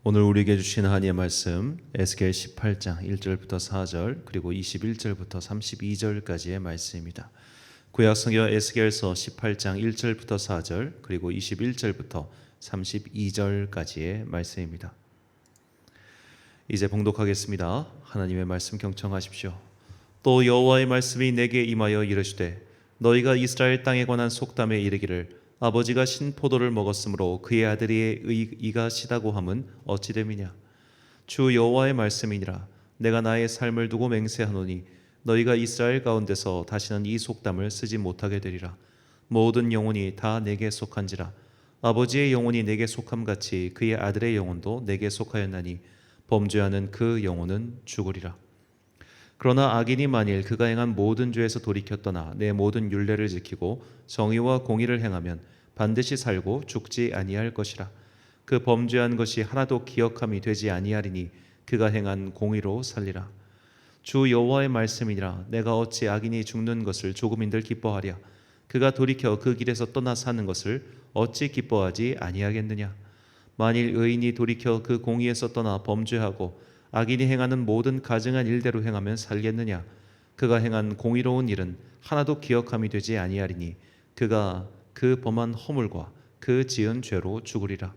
오늘 우리에게 주신 하나님의 말씀 에스겔 18장 1절부터 4절 그리고 21절부터 32절까지의 말씀입니다. 구약성경 에스겔서 18장 1절부터 4절 그리고 21절부터 32절까지의 말씀입니다. 이제 봉독하겠습니다. 하나님의 말씀 경청하십시오. 또 여호와의 말씀이 내게 임하여 이르시되 너희가 이스라엘 땅에 관한 속담에 이르기를 아버지가 신포도를 먹었으므로 그의 아들의 이가 시다고 함은 어찌 됨이냐. 주 여호와의 말씀이니라. 내가 나의 삶을 두고 맹세하노니 너희가 이스라엘 가운데서 다시는 이 속담을 쓰지 못하게 되리라. 모든 영혼이 다 내게 속한지라. 아버지의 영혼이 내게 속함같이 그의 아들의 영혼도 내게 속하였나니 범죄하는 그 영혼은 죽으리라. 그러나 악인이 만일 그가 행한 모든 죄에서 돌이켜 떠나 내 모든 율례를 지키고 정의와 공의를 행하면 반드시 살고 죽지 아니할 것이라. 그 범죄한 것이 하나도 기억함이 되지 아니하리니 그가 행한 공의로 살리라. 주 여호와의 말씀이니라. 내가 어찌 악인이 죽는 것을 조금인들 기뻐하랴. 그가 돌이켜 그 길에서 떠나 사는 것을 어찌 기뻐하지 아니하겠느냐. 만일 의인이 돌이켜 그 공의에서 떠나 범죄하고 악인이 행하는 모든 가증한 일대로 행하면 살겠느냐. 그가 행한 공의로운 일은 하나도 기억함이 되지 아니하리니 그가 그 범한 허물과 그 지은 죄로 죽으리라.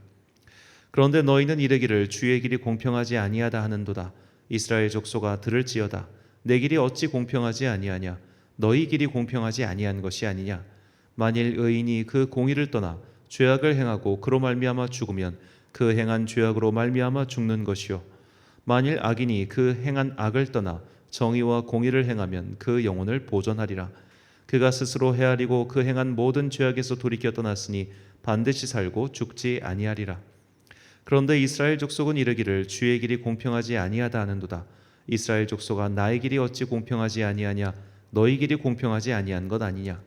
그런데 너희는 이르기를 주의 길이 공평하지 아니하다 하는도다. 이스라엘 족속아 들을지어다. 내 길이 어찌 공평하지 아니하냐. 너희 길이 공평하지 아니한 것이 아니냐. 만일 의인이 그 공의를 떠나 죄악을 행하고 그로 말미암아 죽으면 그 행한 죄악으로 말미암아 죽는 것이요. 만일 악인이 그 행한 악을 떠나 정의와 공의를 행하면 그 영혼을 보존하리라. 그가 스스로 헤아리고 그 행한 모든 죄악에서 돌이켜 떠났으니 반드시 살고 죽지 아니하리라. 그런데 이스라엘 족속은 이르기를 주의 길이 공평하지 아니하다 하는도다. 이스라엘 족속아 나의 길이 어찌 공평하지 아니하냐. 너희 길이 공평하지 아니한 것 아니냐.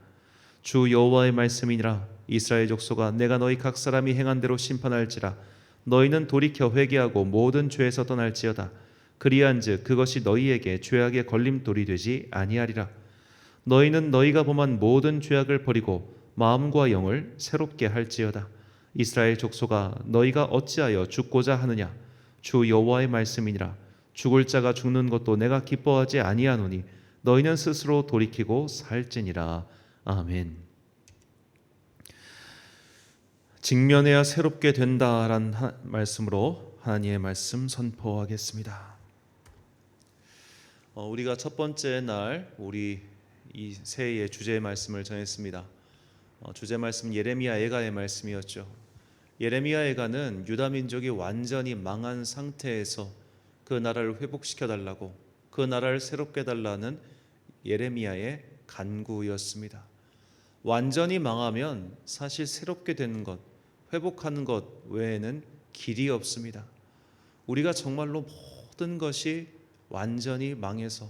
주 여호와의 말씀이니라. 이스라엘 족속아 내가 너희 각 사람이 행한 대로 심판할지라. 너희는 돌이켜 회개하고 모든 죄에서 떠날지어다. 그리한즉 그것이 너희에게 죄악의 걸림돌이 되지 아니하리라. 너희는 너희가 범한 모든 죄악을 버리고 마음과 영을 새롭게 할지어다. 이스라엘 족속아 너희가 어찌하여 죽고자 하느냐. 주 여호와의 말씀이니라. 죽을 자가 죽는 것도 내가 기뻐하지 아니하노니 너희는 스스로 돌이키고 살지니라. 아멘. 직면해야 새롭게 된다라는 말씀으로 하나님의 말씀 선포하겠습니다. 우리가 첫 번째 날 우리 이 새해의 주제의 말씀을 전했습니다. 주제 말씀 예레미야 애가의 말씀이었죠. 예레미야 애가는 유다 민족이 완전히 망한 상태에서 그 나라를 회복시켜 달라고, 그 나라를 새롭게 달라는 예레미야의 간구였습니다. 완전히 망하면 사실 새롭게 되는 것, 회복하는 것 외에는 길이 없습니다. 우리가 정말로 모든 것이 완전히 망해서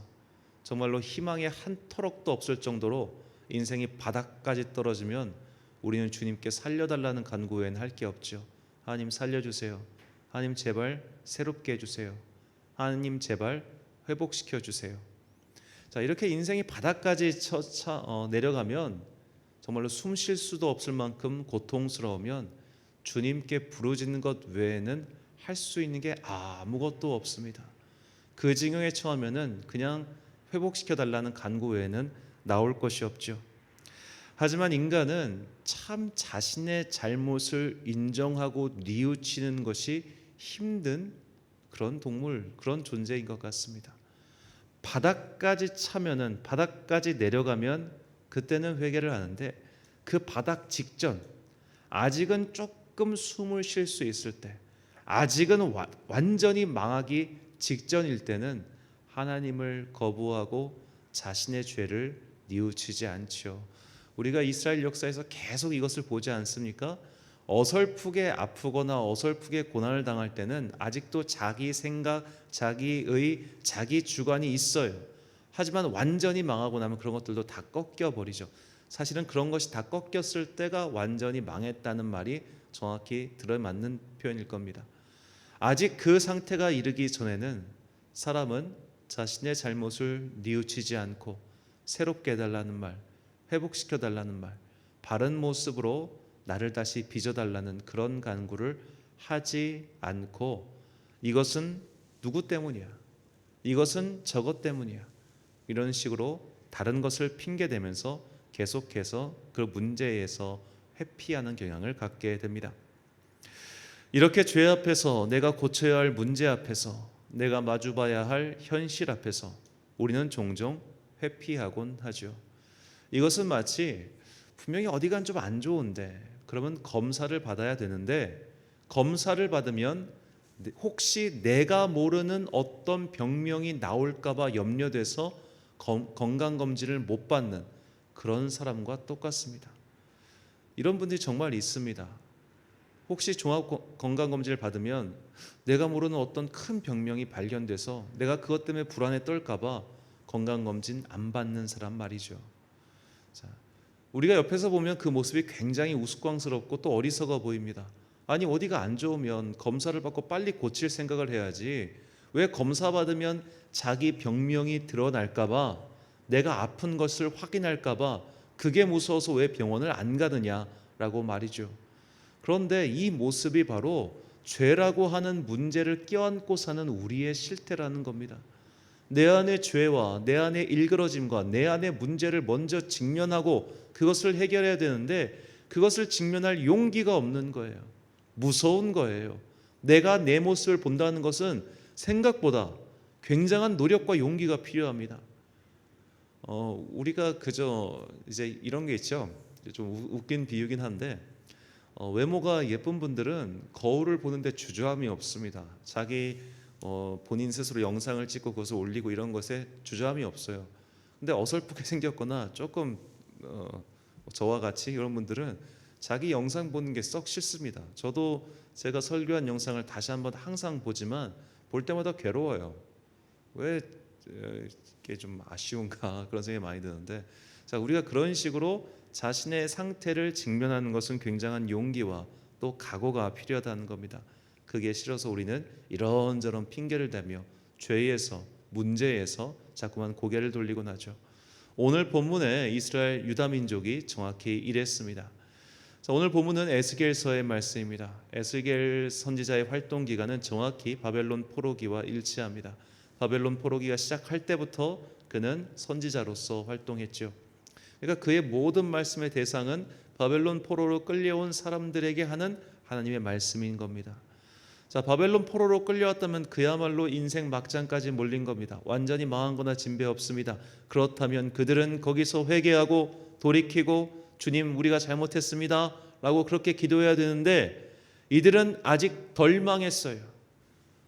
정말로 희망의 한 터럭도 없을 정도로 인생이 바닥까지 떨어지면 우리는 주님께 살려달라는 간구 외에는 할 게 없죠. 하나님 살려주세요. 하나님 제발 새롭게 해주세요. 하나님 제발 회복시켜 주세요. 자, 이렇게 인생이 바닥까지 내려가면 정말로 숨 쉴 수도 없을 만큼 고통스러우면 주님께 부르짖는 것 외에는 할 수 있는 게 아무것도 없습니다. 그 지경에 처하면은 그냥 회복시켜 달라는 간구 외에는 나올 것이 없죠. 하지만 인간은 참 자신의 잘못을 인정하고 뉘우치는 것이 힘든 그런 동물, 그런 존재인 것 같습니다. 바닥까지 차면은, 바닥까지 내려가면 그때는 회개를 하는데 그 바닥 직전, 아직은 조금 숨을 쉴 수 있을 때, 아직은 완전히 망하기 직전일 때는 하나님을 거부하고 자신의 죄를 뉘우치지 않죠. 우리가 이스라엘 역사에서 계속 이것을 보지 않습니까? 어설프게 아프거나 어설프게 고난을 당할 때는 아직도 자기 생각, 자기 주관이 있어요. 하지만 완전히 망하고 나면 그런 것들도 다 꺾여버리죠. 사실은 그런 것이 다 꺾였을 때가 완전히 망했다는 말이 정확히 들어맞는 표현일 겁니다. 아직 그 상태가 이르기 전에는 사람은 자신의 잘못을 뉘우치지 않고 새롭게 해달라는 말, 회복시켜달라는 말, 바른 모습으로 나를 다시 빚어달라는 그런 간구를 하지 않고 이것은 누구 때문이야? 이것은 저것 때문이야. 이런 식으로 다른 것을 핑계대면서 계속해서 그 문제에서 회피하는 경향을 갖게 됩니다. 이렇게 죄 앞에서, 내가 고쳐야 할 문제 앞에서, 내가 마주봐야 할 현실 앞에서 우리는 종종 회피하곤 하죠. 이것은 마치 분명히 어디가 좀 안 좋은데 그러면 검사를 받아야 되는데, 검사를 받으면 혹시 내가 모르는 어떤 병명이 나올까 봐 염려돼서 건강검진을 못 받는 그런 사람과 똑같습니다. 이런 분들이 정말 있습니다. 혹시 종합건강검진을 받으면 내가 모르는 어떤 큰 병명이 발견돼서 내가 그것 때문에 불안에 떨까 봐 건강검진 안 받는 사람 말이죠. 자, 우리가 옆에서 보면 그 모습이 굉장히 우스꽝스럽고 또 어리석어 보입니다. 아니, 어디가 안 좋으면 검사를 받고 빨리 고칠 생각을 해야지, 왜 검사 받으면 자기 병명이 드러날까 봐, 내가 아픈 것을 확인할까 봐 그게 무서워서 왜 병원을 안 가느냐라고 말이죠. 그런데 이 모습이 바로 죄라고 하는 문제를 껴안고 사는 우리의 실태라는 겁니다. 내 안의 죄와 내 안의 일그러짐과 내 안의 문제를 먼저 직면하고 그것을 해결해야 되는데, 그것을 직면할 용기가 없는 거예요. 무서운 거예요. 내가 내 모습을 본다는 것은 생각보다 굉장한 노력과 용기가 필요합니다. 우리가 그저 이제 이런 게 있죠. 좀 웃긴 비유긴 한데, 외모가 예쁜 분들은 거울을 보는데 주저함이 없습니다. 자기 본인 스스로 영상을 찍고 그것을 올리고 이런 것에 주저함이 없어요. 근데 어설프게 생겼거나 조금 저와 같이 이런 분들은 자기 영상 보는 게 썩 싫습니다. 저도 제가 설교한 영상을 다시 한번 항상 보지만 볼 때마다 괴로워요. 왜 이게 좀 아쉬운가 그런 생각이 많이 드는데, 자, 우리가 그런 식으로 자신의 상태를 직면하는 것은 굉장한 용기와 또 각오가 필요하다는 겁니다. 그게 싫어서 우리는 이런저런 핑계를 대며 죄에서, 문제에서 자꾸만 고개를 돌리곤 하죠. 오늘 본문에 이스라엘 유다 민족이 정확히 이랬습니다. 자, 오늘 본문은 에스겔서의 말씀입니다. 에스겔 선지자의 활동 기간은 정확히 바벨론 포로기와 일치합니다. 바벨론 포로기가 시작할 때부터 그는 선지자로서 활동했죠. 그러니까 그의 모든 말씀의 대상은 바벨론 포로로 끌려온 사람들에게 하는 하나님의 말씀인 겁니다. 자, 바벨론 포로로 끌려왔다면 그야말로 인생 막장까지 몰린 겁니다. 완전히 망한 거나 진배 없습니다. 그렇다면 그들은 거기서 회개하고 돌이키고 주님, 우리가 잘못했습니다 라고 그렇게 기도해야 되는데, 이들은 아직 덜 망했어요.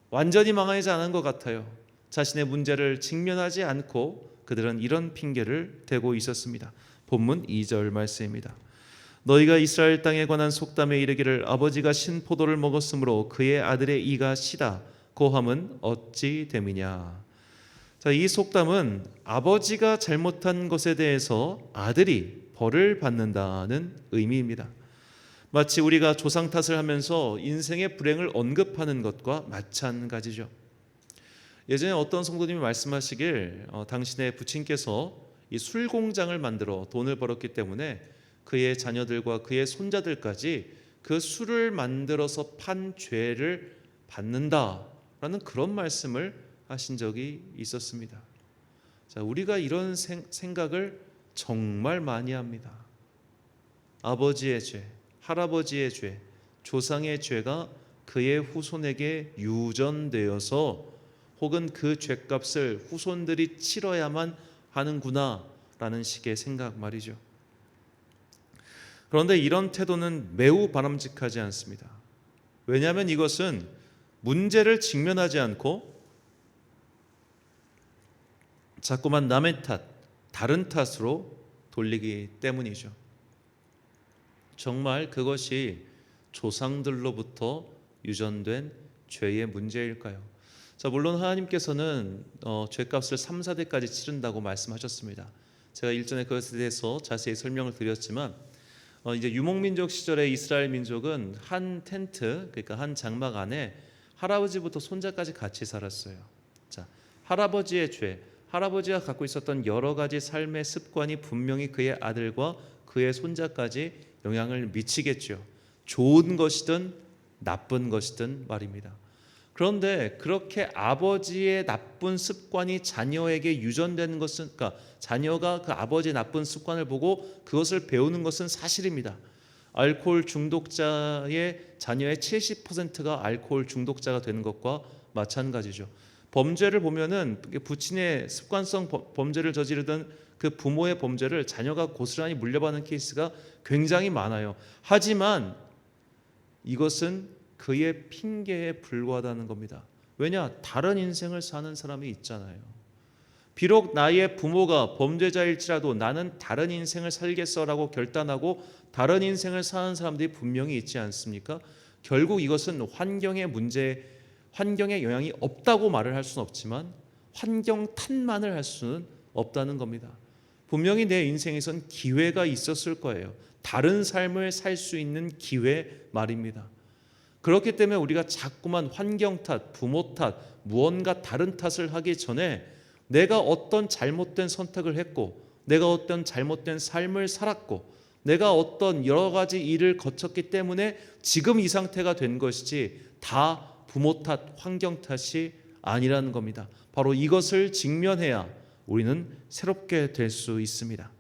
완전히 망하지 않은 것 같아요. 자신의 문제를 직면하지 않고 그들은 이런 핑계를 대고 있었습니다. 본문 2절 말씀입니다. 너희가 이스라엘 땅에 관한 속담에 이르기를 아버지가 신 포도를 먹었으므로 그의 아들의 이가 시다 고함은 어찌 됨이냐. 자, 이 속담은 아버지가 잘못한 것에 대해서 아들이 벌을 받는다는 의미입니다. 마치 우리가 조상 탓을 하면서 인생의 불행을 언급하는 것과 마찬가지죠. 예전에 어떤 성도님이 말씀하시길 당신의 부친께서 이 술 공장을 만들어 돈을 벌었기 때문에 그의 자녀들과 그의 손자들까지 그 술을 만들어서 판 죄를 받는다라는 그런 말씀을 하신 적이 있었습니다. 자, 우리가 이런 생각을 정말 많이 합니다. 아버지의 죄, 할아버지의 죄, 조상의 죄가 그의 후손에게 유전되어서 혹은 그 죄값을 후손들이 치러야만 하는구나 라는 식의 생각 말이죠. 그런데 이런 태도는 매우 바람직하지 않습니다. 왜냐하면 이것은 문제를 직면하지 않고 자꾸만 남의 탓, 다른 탓으로 돌리기 때문이죠. 정말 그것이 조상들로부터 유전된 죄의 문제일까요? 자, 물론 하나님께서는 죄값을 3, 4대까지 치른다고 말씀하셨습니다. 제가 일전에 그것에 대해서 자세히 설명을 드렸지만, 이제 유목민족 시절에 이스라엘 민족은 한 텐트, 그러니까 한 장막 안에 할아버지부터 손자까지 같이 살았어요. 자, 할아버지의 죄, 할아버지가 갖고 있었던 여러 가지 삶의 습관이 분명히 그의 아들과 그의 손자까지 영향을 미치겠죠. 좋은 것이든 나쁜 것이든 말입니다. 그런데 그렇게 아버지의 나쁜 습관이 자녀에게 유전되는 것은, 그러니까 자녀가 그 아버지의 나쁜 습관을 보고 그것을 배우는 것은 사실입니다. 알코올 중독자의 자녀의 70%가 알코올 중독자가 되는 것과 마찬가지죠. 범죄를 보면은 부친의 습관성 범죄를 저지르던 그 부모의 범죄를 자녀가 고스란히 물려받는 케이스가 굉장히 많아요. 하지만 이것은 그의 핑계에 불과하다는 겁니다. 왜냐? 다른 인생을 사는 사람이 있잖아요. 비록 나의 부모가 범죄자일지라도 나는 다른 인생을 살겠어라고 결단하고 다른 인생을 사는 사람들이 분명히 있지 않습니까? 결국 이것은 환경의 문제, 환경의 영향이 없다고 말을 할 수는 없지만 환경 탓만을 할 수는 없다는 겁니다. 분명히 내 인생에선 기회가 있었을 거예요. 다른 삶을 살 수 있는 기회 말입니다. 그렇기 때문에 우리가 자꾸만 환경 탓, 부모 탓, 무언가 다른 탓을 하기 전에 내가 어떤 잘못된 선택을 했고, 내가 어떤 잘못된 삶을 살았고, 내가 어떤 여러 가지 일을 거쳤기 때문에 지금 이 상태가 된 것이지 다 부모 탓, 환경 탓이 아니라는 겁니다. 바로 이것을 직면해야 우리는 새롭게 될 수 있습니다.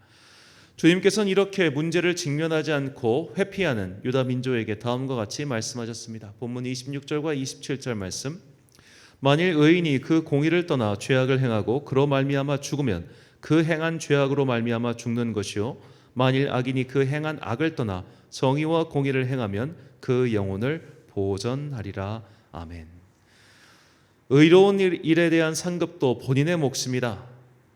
주님께서는 이렇게 문제를 직면하지 않고 회피하는 유다 민족에게 다음과 같이 말씀하셨습니다. 본문 26절과 27절 말씀. 만일 의인이 그 공의를 떠나 죄악을 행하고 그로 말미암아 죽으면 그 행한 죄악으로 말미암아 죽는 것이요, 만일 악인이 그 행한 악을 떠나 정의와 공의를 행하면 그 영혼을 보전하리라. 아멘. 의로운 일에 대한 상급도 본인의 몫입니다.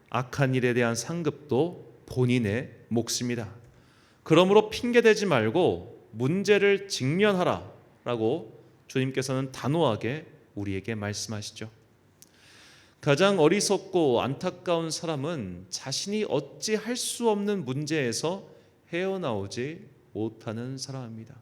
악한 일에 대한 상급도 본인의 몫입니다. 그러므로 핑계대지 말고 문제를 직면하라라고 주님께서는 단호하게 우리에게 말씀하시죠. 가장 어리석고 안타까운 사람은 자신이 어찌할 수 없는 문제에서 헤어나오지 못하는 사람입니다.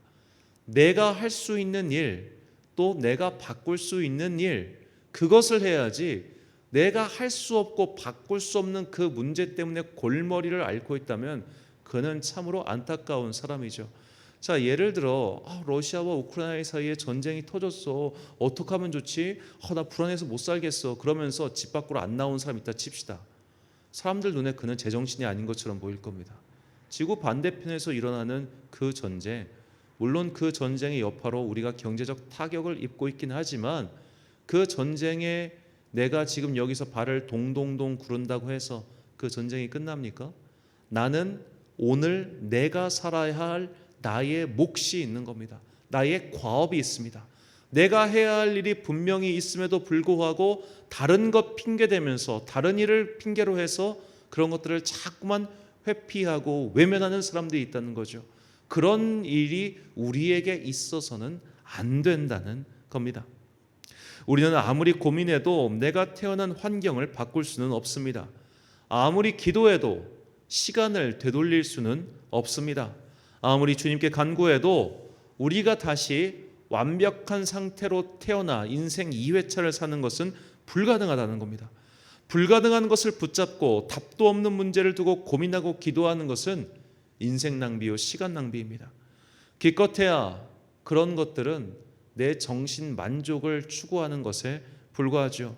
내가 할 수 있는 일, 또 내가 바꿀 수 있는 일, 그것을 해야지 내가 할 수 없고 바꿀 수 없는 그 문제 때문에 골머리를 앓고 있다면 그는 참으로 안타까운 사람이죠. 자, 예를 들어 러시아와 우크라이나 사이에 전쟁이 터졌어. 어떻게 하면 좋지? 나 불안해서 못 살겠어. 그러면서 집 밖으로 안 나온 사람 있다 칩시다. 사람들 눈에 그는 제정신이 아닌 것처럼 보일 겁니다. 지구 반대편에서 일어나는 그 전쟁, 물론 그 전쟁의 여파로 우리가 경제적 타격을 입고 있긴 하지만 그 전쟁에 내가 지금 여기서 발을 동동동 구른다고 해서 그 전쟁이 끝납니까? 나는 오늘 내가 살아야 할 나의 몫이 있는 겁니다. 나의 과업이 있습니다. 내가 해야 할 일이 분명히 있음에도 불구하고 다른 것 핑계대면서 다른 일을 핑계로 해서 그런 것들을 자꾸만 회피하고 외면하는 사람들이 있다는 거죠. 그런 일이 우리에게 있어서는 안 된다는 겁니다. 우리는 아무리 고민해도 내가 태어난 환경을 바꿀 수는 없습니다. 아무리 기도해도 시간을 되돌릴 수는 없습니다. 아무리 주님께 간구해도 우리가 다시 완벽한 상태로 태어나 인생 2회차를 사는 것은 불가능하다는 겁니다. 불가능한 것을 붙잡고 답도 없는 문제를 두고 고민하고 기도하는 것은 인생 낭비요 시간 낭비입니다. 기껏해야 그런 것들은 내 정신 만족을 추구하는 것에 불과하죠.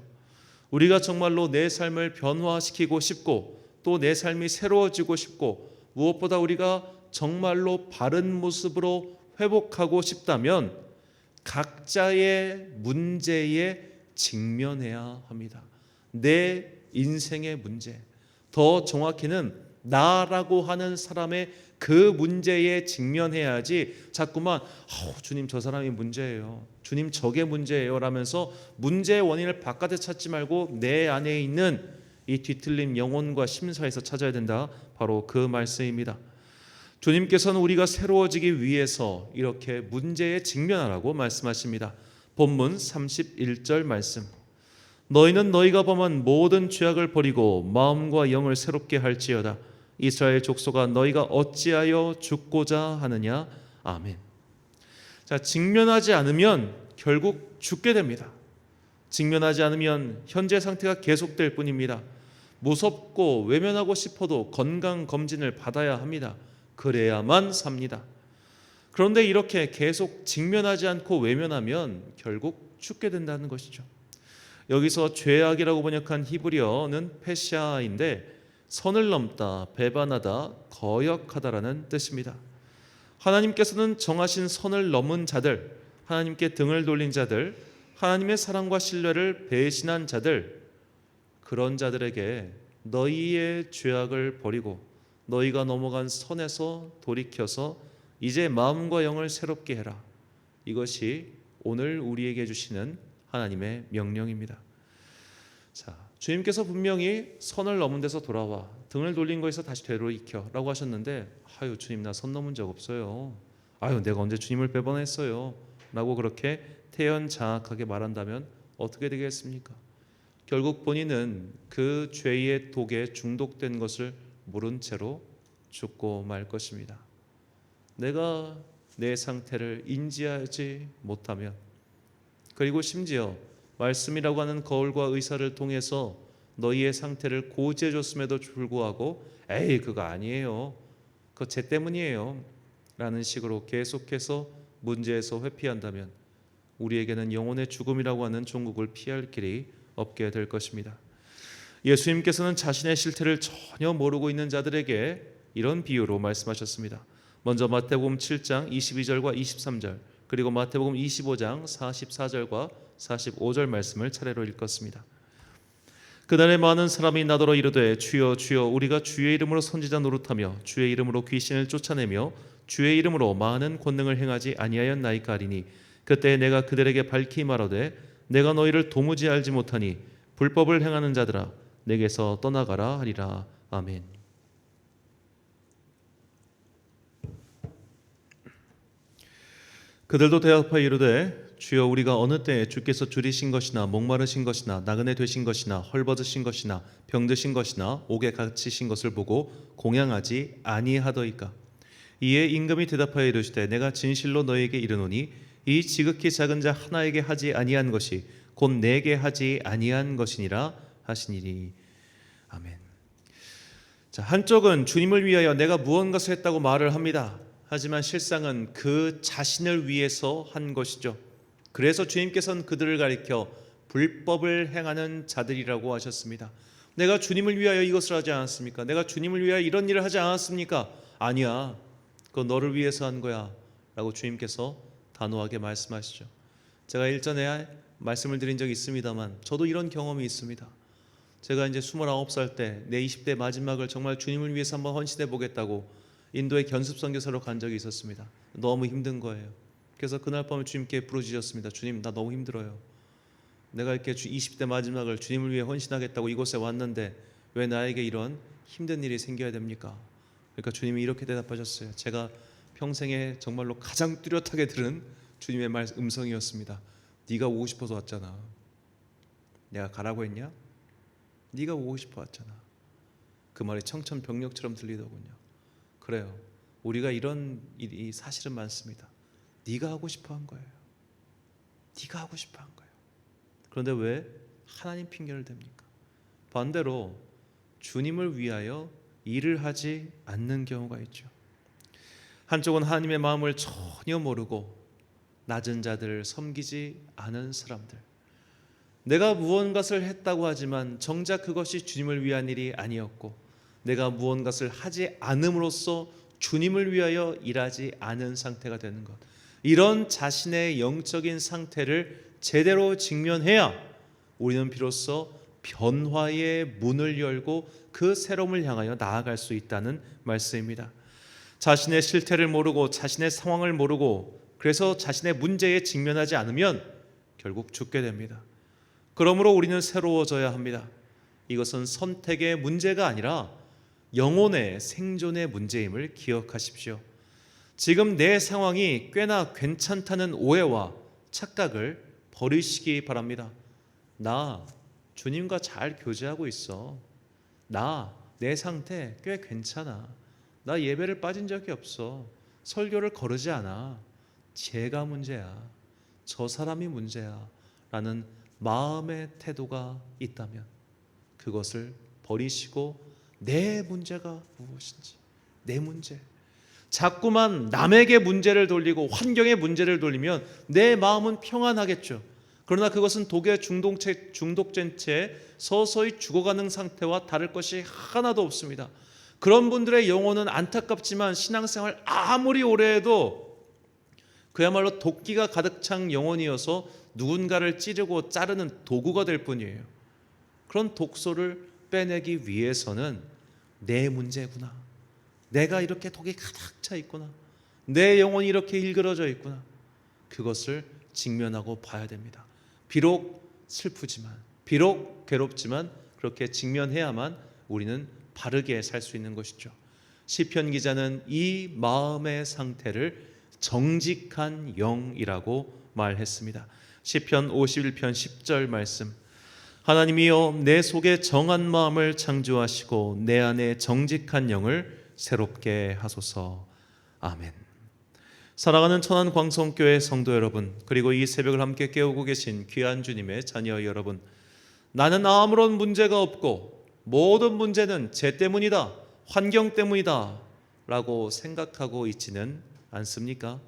우리가 정말로 내 삶을 변화시키고 싶고 또 내 삶이 새로워지고 싶고 무엇보다 우리가 정말로 바른 모습으로 회복하고 싶다면 각자의 문제에 직면해야 합니다. 내 인생의 문제, 더 정확히는 나라고 하는 사람의 그 문제에 직면해야지 자꾸만 주님 저 사람이 문제예요, 주님 저게 문제예요 라면서 문제의 원인을 바깥에 찾지 말고 내 안에 있는 이 뒤틀린 영혼과 심사에서 찾아야 된다. 바로 그 말씀입니다. 주님께서는 우리가 새로워지기 위해서 이렇게 문제에 직면하라고 말씀하십니다. 본문 31절 말씀. 너희는 너희가 범한 모든 죄악을 버리고 마음과 영을 새롭게 할지어다. 이스라엘 족속아 너희가 어찌하여 죽고자 하느냐. 아멘. 자, 직면하지 않으면 결국 죽게 됩니다. 직면하지 않으면 현재 상태가 계속될 뿐입니다. 무섭고 외면하고 싶어도 건강검진을 받아야 합니다. 그래야만 삽니다. 그런데 이렇게 계속 직면하지 않고 외면하면 결국 죽게 된다는 것이죠. 여기서 죄악이라고 번역한 히브리어는 페샤인데 선을 넘다, 배반하다, 거역하다라는 뜻입니다. 하나님께서는 정하신 선을 넘은 자들, 하나님께 등을 돌린 자들, 하나님의 사랑과 신뢰를 배신한 자들, 그런 자들에게 너희의 죄악을 버리고 너희가 넘어간 선에서 돌이켜서 이제 마음과 영을 새롭게 해라. 이것이 오늘 우리에게 주시는 하나님의 명령입니다. 자, 주님께서 분명히 선을 넘은 데서 돌아와 등을 돌린 거에서 다시 되돌이켜 라고 하셨는데, 아유 주님 나 선 넘은 적 없어요. 아유 내가 언제 주님을 배반했어요 라고 그렇게 태연장악하게 말한다면 어떻게 되겠습니까? 결국 본인은 그 죄의 독에 중독된 것을 모른 채로 죽고 말 것입니다. 내가 내 상태를 인지하지 못하면, 그리고 심지어 말씀이라고 하는 거울과 의사를 통해서 너희의 상태를 고지해 줬음에도 불구하고 에이 그거 아니에요, 그거 쟤 때문이에요 라는 식으로 계속해서 문제에서 회피한다면 우리에게는 영혼의 죽음이라고 하는 종국을 피할 길이 없게 될 것입니다. 예수님께서는 자신의 실태를 전혀 모르고 있는 자들에게 이런 비유로 말씀하셨습니다. 먼저 마태복음 7장 22절과 23절, 그리고 마태복음 25장 44절과 45절 말씀을 차례로 읽었습니다. 그날에 많은 사람이 나더러 이르되 주여 주여 우리가 주의 이름으로 선지자 노릇하며 주의 이름으로 귀신을 쫓아내며 주의 이름으로 많은 권능을 행하지 아니하였나이까 하리니 그때 내가 그들에게 밝히 말하되 내가 너희를 도무지 알지 못하니 불법을 행하는 자들아 내게서 떠나가라 하리라. 아멘. 그들도 대답하여 이르되 주여 우리가 어느 때에 주께서 줄이신 것이나 목마르신 것이나 나그네 되신 것이나 헐벗으신 것이나 병드신 것이나 옥에 갇히신 것을 보고 공양하지 아니하더이까. 이에 임금이 대답하여 이르시되 내가 진실로 너희에게 이르노니 이 지극히 작은 자 하나에게 하지 아니한 것이 곧 내게 하지 아니한 것이니라 하시니리. 아멘. 자, 한쪽은 주님을 위하여 내가 무언가를 했다고 말을 합니다. 하지만 실상은 그 자신을 위해서 한 것이죠. 그래서 주님께서는 그들을 가리켜 불법을 행하는 자들이라고 하셨습니다. 내가 주님을 위하여 이것을 하지 않았습니까? 내가 주님을 위하여 이런 일을 하지 않았습니까? 아니야, 그건 너를 위해서 한 거야 라고 주님께서 단호하게 말씀하시죠. 제가 일전에 말씀을 드린 적이 있습니다만 저도 이런 경험이 있습니다. 제가 이제 29살 때 내 20대 마지막을 정말 주님을 위해서 한번 헌신해 보겠다고 인도의 견습 선교사로 간 적이 있었습니다. 너무 힘든 거예요. 그래서 그날 밤에 주님께 부르짖었습니다. 주님 나 너무 힘들어요. 내가 이렇게 20대 마지막을 주님을 위해 헌신하겠다고 이곳에 왔는데 왜 나에게 이런 힘든 일이 생겨야 됩니까? 그러니까 주님이 이렇게 대답하셨어요. 제가 평생에 정말로 가장 뚜렷하게 들은 주님의 음성이었습니다. 네가 오고 싶어서 왔잖아. 내가 가라고 했냐? 네가 오고 싶어 왔잖아. 그 말이 청천벽력처럼 들리더군요. 그래요. 우리가 이런 일이 사실은 많습니다. 네가 하고 싶어 한 거예요. 네가 하고 싶어 한 거예요. 그런데 왜 하나님 핑계를 댑니까? 반대로 주님을 위하여 일을 하지 않는 경우가 있죠. 한쪽은 하나님의 마음을 전혀 모르고 낮은 자들을 섬기지 않은 사람들, 내가 무언가를 했다고 하지만 정작 그것이 주님을 위한 일이 아니었고 내가 무언가를 하지 않음으로써 주님을 위하여 일하지 않은 상태가 되는 것, 이런 자신의 영적인 상태를 제대로 직면해야 우리는 비로소 변화의 문을 열고 그 새로움을 향하여 나아갈 수 있다는 말씀입니다. 자신의 실태를 모르고 자신의 상황을 모르고 그래서 자신의 문제에 직면하지 않으면 결국 죽게 됩니다. 그러므로 우리는 새로워져야 합니다. 이것은 선택의 문제가 아니라 영혼의 생존의 문제임을 기억하십시오. 지금 내 상황이 꽤나 괜찮다는 오해와 착각을 버리시기 바랍니다. 나 주님과 잘 교제하고 있어. 내 상태 꽤 괜찮아. 나 예배를 빠진 적이 없어. 설교를 거르지 않아. 제가 문제야. 저 사람이 문제야. 라는 마음의 태도가 있다면 그것을 버리시고 내 문제가 무엇인지, 내 문제, 자꾸만 남에게 문제를 돌리고 환경에 문제를 돌리면 내 마음은 평안하겠죠. 그러나 그것은 독에 중독된 채 서서히 죽어가는 상태와 다를 것이 하나도 없습니다. 그런 분들의 영혼은 안타깝지만 신앙생활 아무리 오래 해도 그야말로 도끼가 가득 찬 영혼이어서 누군가를 찌르고 자르는 도구가 될 뿐이에요. 그런 독소를 빼내기 위해서는 내 문제구나, 내가 이렇게 독이 가득 차 있구나, 내 영혼이 이렇게 일그러져 있구나, 그것을 직면하고 봐야 됩니다. 비록 슬프지만, 비록 괴롭지만 그렇게 직면해야만 우리는 바르게 살 수 있는 것이죠. 시편 기자는 이 마음의 상태를 정직한 영이라고 말했습니다. 시편 51편 10절 말씀, 하나님이여 내 속에 정한 마음을 창조하시고 내 안에 정직한 영을 새롭게 하소서. 아멘. 사랑하는 천안 광성교회 성도 여러분, 그리고 이 새벽을 함께 깨우고 계신 귀한 주님의 자녀 여러분, 나는 아무런 문제가 없고 모든 문제는 쟤 때문이다, 환경 때문이다 라고 생각하고 있지는 않습니까?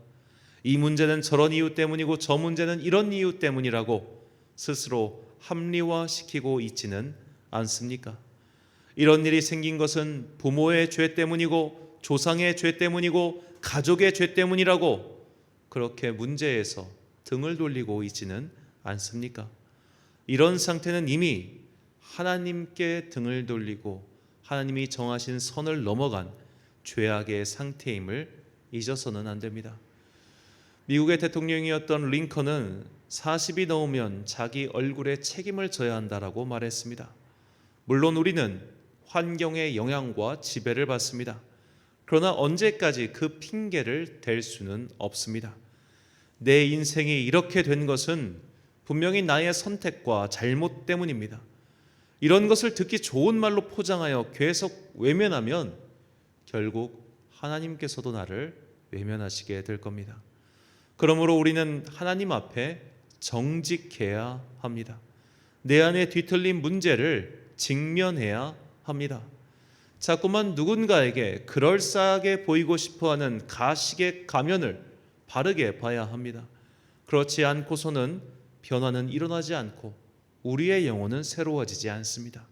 이 문제는 저런 이유 때문이고 저 문제는 이런 이유 때문이라고 스스로 합리화시키고 있지는 않습니까? 이런 일이 생긴 것은 부모의 죄 때문이고 조상의 죄 때문이고 가족의 죄 때문이라고 그렇게 문제에서 등을 돌리고 있지는 않습니까? 이런 상태는 이미 하나님께 등을 돌리고 하나님이 정하신 선을 넘어간 죄악의 상태임을 잊어서는 안 됩니다. 미국의 대통령이었던 링컨은 40이 넘으면 자기 얼굴에 책임을 져야 한다라고 말했습니다. 물론 우리는 환경의 영향과 지배를 받습니다. 그러나 언제까지 그 핑계를 댈 수는 없습니다. 내 인생이 이렇게 된 것은 분명히 나의 선택과 잘못 때문입니다. 이런 것을 듣기 좋은 말로 포장하여 계속 외면하면 결국 하나님께서도 나를 외면하시게 될 겁니다. 그러므로 우리는 하나님 앞에 정직해야 합니다. 내 안에 뒤틀린 문제를 직면해야 합니다. 자꾸만 누군가에게 그럴싸하게 보이고 싶어하는 가식의 가면을 바르게 봐야 합니다. 그렇지 않고서는 변화는 일어나지 않고 우리의 영혼은 새로워지지 않습니다.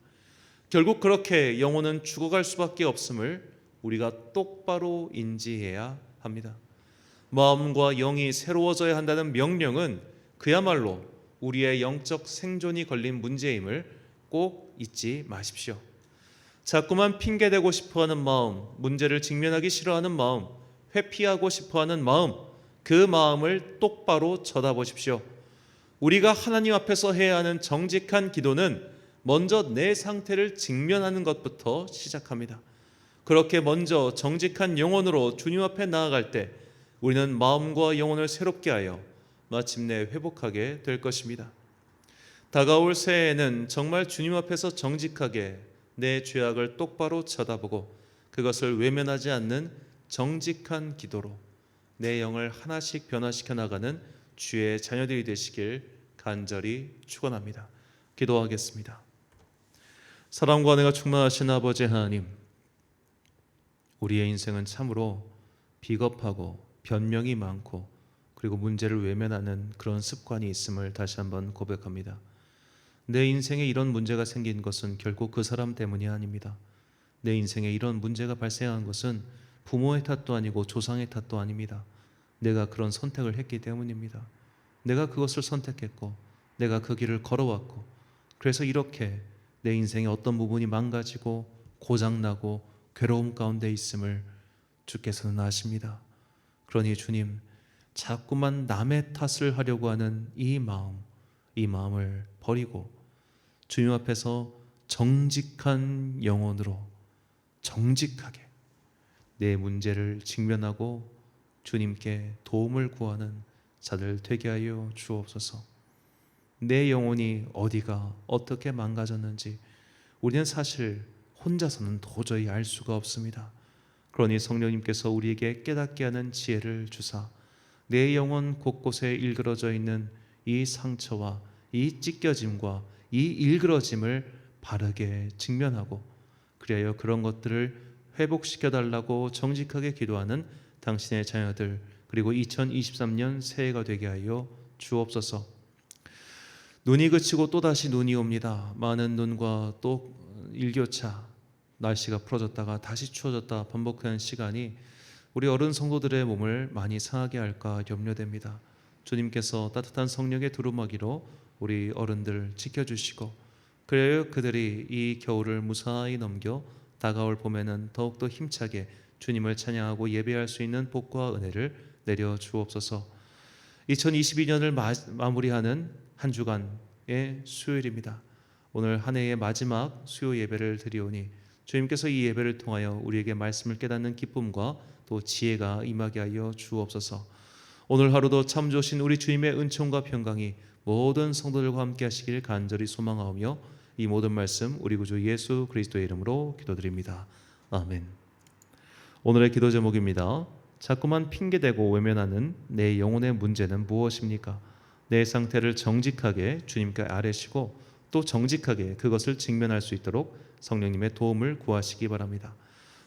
결국 그렇게 영혼은 죽어갈 수밖에 없음을 우리가 똑바로 인지해야 합니다. 마음과 영이 새로워져야 한다는 명령은 그야말로 우리의 영적 생존이 걸린 문제임을 꼭 잊지 마십시오. 자꾸만 핑계대고 싶어하는 마음, 문제를 직면하기 싫어하는 마음, 회피하고 싶어하는 마음, 그 마음을 똑바로 쳐다보십시오. 우리가 하나님 앞에서 해야 하는 정직한 기도는 먼저 내 상태를 직면하는 것부터 시작합니다. 그렇게 먼저 정직한 영혼으로 주님 앞에 나아갈 때 우리는 마음과 영혼을 새롭게 하여 마침내 회복하게 될 것입니다. 다가올 새해에는 정말 주님 앞에서 정직하게 내 죄악을 똑바로 쳐다보고 그것을 외면하지 않는 정직한 기도로 내 영을 하나씩 변화시켜 나가는 주의 자녀들이 되시길 간절히 축원합니다. 기도하겠습니다. 사랑과 은혜가 충만하신 아버지 하나님, 우리의 인생은 참으로 비겁하고 변명이 많고 그리고 문제를 외면하는 그런 습관이 있음을 다시 한번 고백합니다. 내 인생에 이런 문제가 생긴 것은 결국 그 사람 때문이 아닙니다. 내 인생에 이런 문제가 발생한 것은 부모의 탓도 아니고 조상의 탓도 아닙니다. 내가 그런 선택을 했기 때문입니다. 내가 그것을 선택했고 내가 그 길을 걸어왔고 그래서 이렇게 내 인생의 어떤 부분이 망가지고 고장나고 괴로움 가운데 있음을 주께서는 아십니다. 그러니 주님, 자꾸만 남의 탓을 하려고 하는 이 마음을 버리고 주님 앞에서 정직한 영혼으로 정직하게 내 문제를 직면하고 주님께 도움을 구하는 자들 되게 하여 주옵소서. 내 영혼이 어디가 어떻게 망가졌는지 우리는 사실 혼자서는 도저히 알 수가 없습니다. 그러니 성령님께서 우리에게 깨닫게 하는 지혜를 주사 내 영혼 곳곳에 일그러져 있는 이 상처와 이 찢겨짐과 이 일그러짐을 바르게 직면하고 그리하여 그런 것들을 회복시켜 달라고 정직하게 기도하는 당신의 자녀들 그리고 2023년 새해가 되게 하여 주옵소서. 눈이 그치고 또다시 눈이 옵니다. 많은 눈과 또 일교차, 날씨가 풀어졌다가 다시 추워졌다 반복하는 시간이 우리 어른 성도들의 몸을 많이 상하게 할까 염려됩니다. 주님께서 따뜻한 성령의 두루마기로 우리 어른들 지켜주시고, 그래야 그들이 이 겨울을 무사히 넘겨 다가올 봄에는 더욱더 힘차게 주님을 찬양하고 예배할 수 있는 복과 은혜를 내려 주옵소서. 2022년을 마무리하는 한 주간의 수요일입니다. 오늘 한 해의 마지막 수요 예배를 드리오니 주님께서 이 예배를 통하여 우리에게 말씀을 깨닫는 기쁨과 또 지혜가 임하게 하여 주옵소서. 오늘 하루도 참 좋으신 우리 주님의 은총과 평강이 모든 성도들과 함께 하시길 간절히 소망하오며, 이 모든 말씀 우리 구주 예수 그리스도의 이름으로 기도드립니다. 아멘. 오늘의 기도 제목입니다. 자꾸만 핑계대고 외면하는 내 영혼의 문제는 무엇입니까? 내 상태를 정직하게 주님께 아뢰시고 또 정직하게 그것을 직면할 수 있도록 성령님의 도움을 구하시기 바랍니다.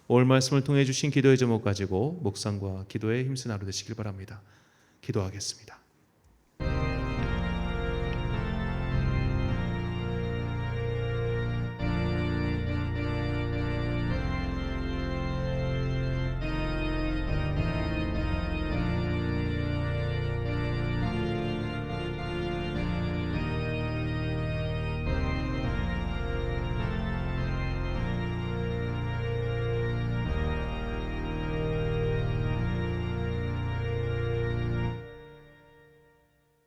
오늘 말씀을 통해 주신 기도의 제목 가지고 묵상과 기도에 힘쓴 하루 되시길 바랍니다. 기도하겠습니다.